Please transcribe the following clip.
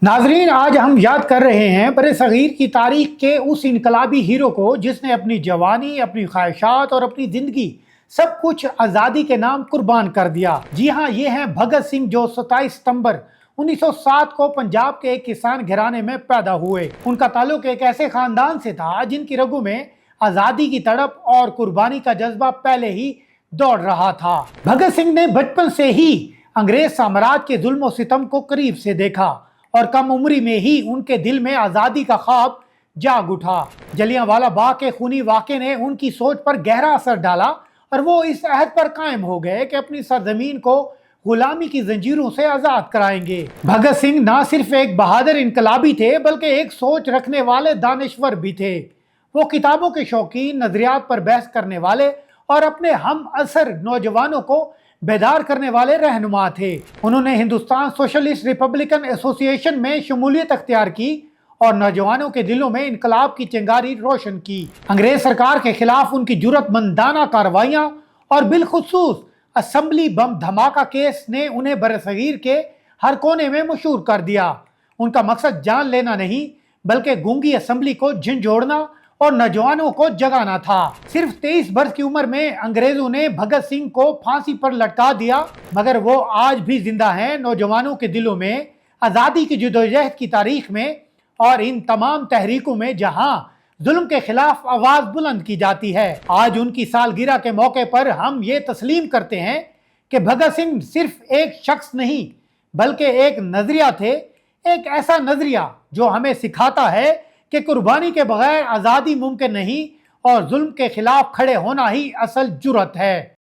ناظرین، آج ہم یاد کر رہے ہیں برصغیر کی تاریخ کے اس انقلابی ہیرو کو جس نے اپنی جوانی، اپنی خواہشات اور اپنی زندگی سب کچھ آزادی کے نام قربان کر دیا۔ جی ہاں، یہ ہیں بھگت سنگھ، جو 27 ستمبر 1907 کو پنجاب کے ایک کسان گھرانے میں پیدا ہوئے۔ ان کا تعلق ایک ایسے خاندان سے تھا جن کی رگوں میں آزادی کی تڑپ اور قربانی کا جذبہ پہلے ہی دوڑ رہا تھا۔ بھگت سنگھ نے بچپن سے ہی انگریز سامراج کے ظلم و ستم کو قریب سے دیکھا اور کم عمری میں ہی ان کے دل میں آزادی کا خواب جاگ اٹھا۔ جلیانوالہ باغ کے خونی واقعے نے ان کی سوچ پر گہرا اثر ڈالا اور وہ اس عہد پر قائم ہو گئے کہ اپنی سرزمین کو غلامی کی زنجیروں سے آزاد کرائیں گے۔ بھگت سنگھ نہ صرف ایک بہادر انقلابی تھے بلکہ ایک سوچ رکھنے والے دانشور بھی تھے۔ وہ کتابوں کے شوقین، نظریات پر بحث کرنے والے اور اپنے ہم عصر نوجوانوں کو بیدار کرنے والے رہنما تھے۔ انہوں نے ہندوستان سوشلسٹ ریپبلکن ایسوسی ایشن میں شمولیت اختیار کی اور نوجوانوں کے دلوں میں انقلاب کی چنگاری روشن کی۔ انگریز سرکار کے خلاف ان کی جرأت مندانہ کارروائیاں اور بالخصوص اسمبلی بم دھماکہ کیس نے انہیں برصغیر کے ہر کونے میں مشہور کر دیا۔ ان کا مقصد جان لینا نہیں بلکہ گونگی اسمبلی کو جھنجھوڑنا اور نوجوانوں کو جگانا تھا۔ صرف 23 برس کی عمر میں انگریزوں نے بھگت سنگھ کو پھانسی پر لٹکا دیا، مگر وہ آج بھی زندہ ہیں نوجوانوں کے دلوں میں، آزادی کی جدوجہد کی تاریخ میں اور ان تمام تحریکوں میں جہاں ظلم کے خلاف آواز بلند کی جاتی ہے۔ آج ان کی سالگرہ کے موقع پر ہم یہ تسلیم کرتے ہیں کہ بھگت سنگھ صرف ایک شخص نہیں بلکہ ایک نظریہ تھے، ایک ایسا نظریہ جو ہمیں سکھاتا ہے کہ قربانی کے بغیر آزادی ممکن نہیں اور ظلم کے خلاف کھڑے ہونا ہی اصل جرأت ہے۔